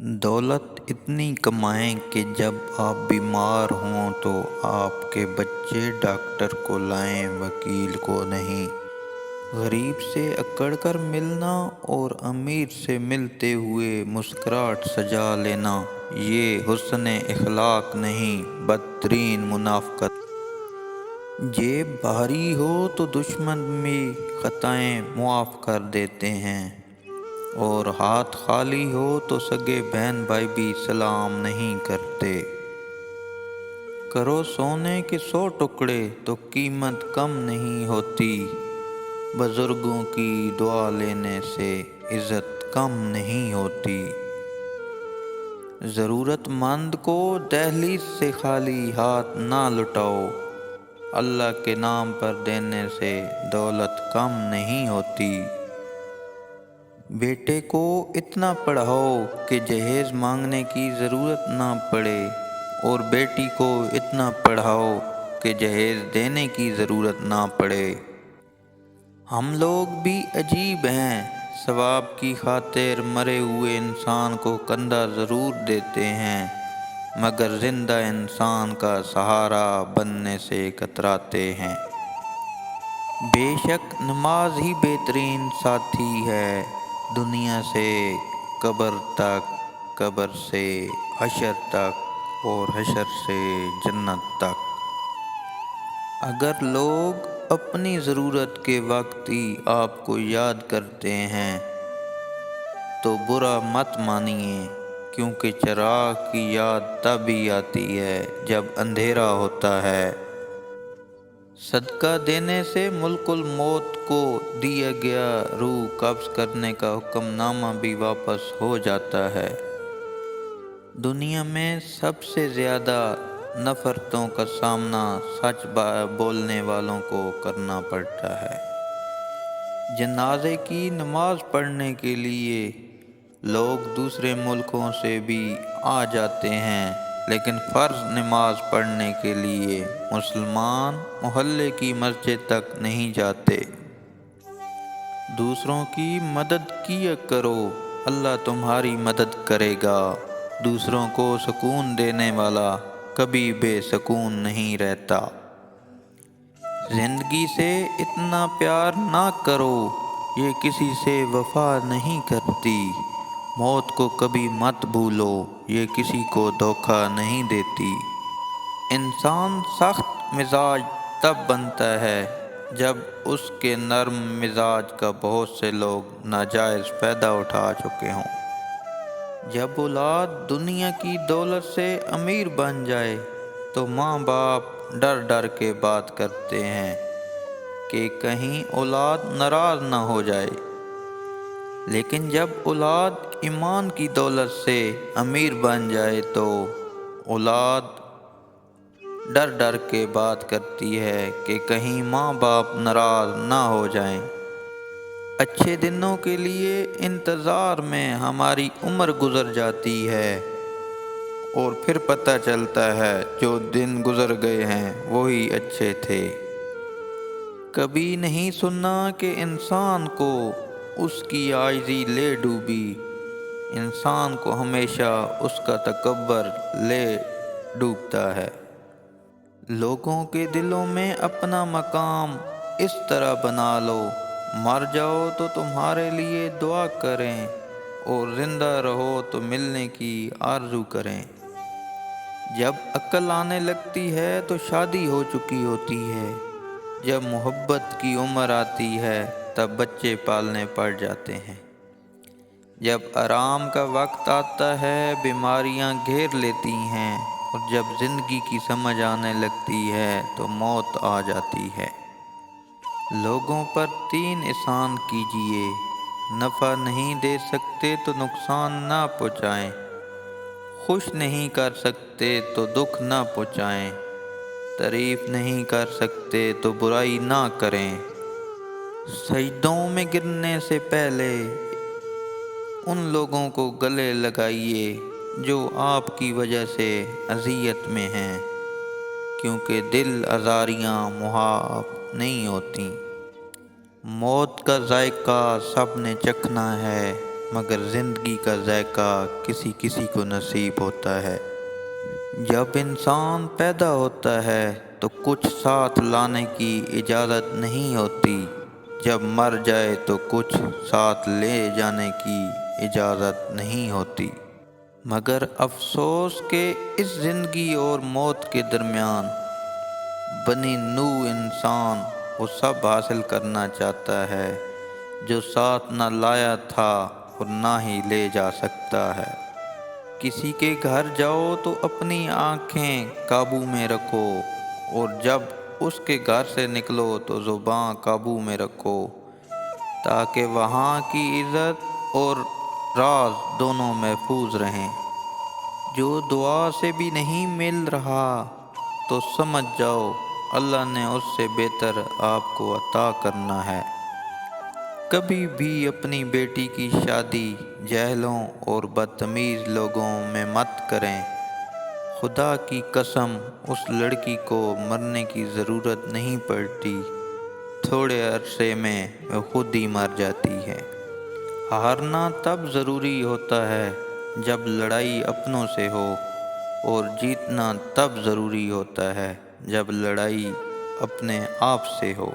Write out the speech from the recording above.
دولت اتنی کمائیں کہ جب آپ بیمار ہوں تو آپ کے بچے ڈاکٹر کو لائیں، وکیل کو نہیں۔ غریب سے اکڑ کر ملنا اور امیر سے ملتے ہوئے مسکراہٹ سجا لینا، یہ حسن اخلاق نہیں، بدترین منافقت۔ جیب بھاری ہو تو دشمن بھی خطائیں معاف کر دیتے ہیں، اور ہاتھ خالی ہو تو سگے بہن بھائی بھی سلام نہیں کرتے۔ کرو سونے کے 100 ٹکڑے تو قیمت کم نہیں ہوتی، بزرگوں کی دعا لینے سے عزت کم نہیں ہوتی۔ ضرورت مند کو دہلیز سے خالی ہاتھ نہ لٹاؤ، اللہ کے نام پر دینے سے دولت کم نہیں ہوتی۔ بیٹے کو اتنا پڑھاؤ کہ جہیز مانگنے کی ضرورت نہ پڑے، اور بیٹی کو اتنا پڑھاؤ کہ جہیز دینے کی ضرورت نہ پڑے۔ ہم لوگ بھی عجیب ہیں، ثواب کی خاطر مرے ہوئے انسان کو کندھا ضرور دیتے ہیں، مگر زندہ انسان کا سہارا بننے سے کتراتے ہیں۔ بے شک نماز ہی بہترین ساتھی ہے، دنیا سے قبر تک، قبر سے حشر تک، اور حشر سے جنت تک۔ اگر لوگ اپنی ضرورت کے وقت ہی آپ کو یاد کرتے ہیں تو برا مت مانیے، کیونکہ چراغ کی یاد تب ہی آتی ہے جب اندھیرا ہوتا ہے۔ صدقہ دینے سے ملک الموت کو دیا گیا روح قبض کرنے کا حکم نامہ بھی واپس ہو جاتا ہے۔ دنیا میں سب سے زیادہ نفرتوں کا سامنا سچ بولنے والوں کو کرنا پڑتا ہے۔ جنازے کی نماز پڑھنے کے لیے لوگ دوسرے ملکوں سے بھی آ جاتے ہیں، لیکن فرض نماز پڑھنے کے لیے مسلمان محلے کی مسجد تک نہیں جاتے۔ دوسروں کی مدد کیا کرو، اللہ تمہاری مدد کرے گا۔ دوسروں کو سکون دینے والا کبھی بے سکون نہیں رہتا۔ زندگی سے اتنا پیار نہ کرو، یہ کسی سے وفا نہیں کرتی۔ موت کو کبھی مت بھولو، یہ کسی کو دھوکہ نہیں دیتی۔ انسان سخت مزاج تب بنتا ہے جب اس کے نرم مزاج کا بہت سے لوگ ناجائز فائدہ اٹھا چکے ہوں۔ جب اولاد دنیا کی دولت سے امیر بن جائے تو ماں باپ ڈر ڈر کے بات کرتے ہیں کہ کہیں اولاد ناراض نہ ہو جائے، لیکن جب اولاد ایمان کی دولت سے امیر بن جائے تو اولاد ڈر ڈر کے بات کرتی ہے کہ کہیں ماں باپ ناراض نہ ہو جائیں۔ اچھے دنوں کے لیے انتظار میں ہماری عمر گزر جاتی ہے، اور پھر پتہ چلتا ہے جو دن گزر گئے ہیں وہی اچھے تھے۔ کبھی نہیں سنا کہ انسان کو اس کی عاجزی لے ڈوبی، انسان کو ہمیشہ اس کا تکبر لے ڈوبتا ہے۔ لوگوں کے دلوں میں اپنا مقام اس طرح بنا لو، مر جاؤ تو تمہارے لیے دعا کریں، اور زندہ رہو تو ملنے کی آرزو کریں۔ جب عقل آنے لگتی ہے تو شادی ہو چکی ہوتی ہے، جب محبت کی عمر آتی ہے تب بچے پالنے پڑ جاتے ہیں، جب آرام کا وقت آتا ہے بیماریاں گھیر لیتی ہیں، اور جب زندگی کی سمجھ آنے لگتی ہے تو موت آ جاتی ہے۔ لوگوں پر 3 احسان کیجیے، نفع نہیں دے سکتے تو نقصان نہ پہنچائیں، خوش نہیں کر سکتے تو دکھ نہ پہنچائیں، تعریف نہیں کر سکتے تو برائی نہ کریں۔ سجدوں میں گرنے سے پہلے ان لوگوں کو گلے لگائیے جو آپ کی وجہ سے اذیت میں ہیں، کیونکہ دل آزاریاں محال نہیں ہوتیں۔ موت کا ذائقہ سب نے چکھنا ہے، مگر زندگی کا ذائقہ کسی کسی کو نصیب ہوتا ہے۔ جب انسان پیدا ہوتا ہے تو کچھ ساتھ لانے کی اجازت نہیں ہوتی، جب مر جائے تو کچھ ساتھ لے جانے کی اجازت نہیں ہوتی۔ مگر افسوس کہ اس زندگی اور موت کے درمیان بنی نوع انسان وہ سب حاصل کرنا چاہتا ہے جو ساتھ نہ لایا تھا اور نہ ہی لے جا سکتا ہے۔ کسی کے گھر جاؤ تو اپنی آنکھیں قابو میں رکھو، اور جب اس کے گھر سے نکلو تو زبان قابو میں رکھو، تاکہ وہاں کی عزت اور راز دونوں محفوظ رہیں۔ جو دعا سے بھی نہیں مل رہا تو سمجھ جاؤ اللہ نے اس سے بہتر آپ کو عطا کرنا ہے۔ کبھی بھی اپنی بیٹی کی شادی جاہلوں اور بدتمیز لوگوں میں مت کریں۔ خدا کی قسم اس لڑکی کو مرنے کی ضرورت نہیں پڑتی، تھوڑے عرصے میں وہ خود ہی مر جاتی ہے۔ ہارنا تب ضروری ہوتا ہے جب لڑائی اپنوں سے ہو، اور جیتنا تب ضروری ہوتا ہے جب لڑائی اپنے آپ سے ہو۔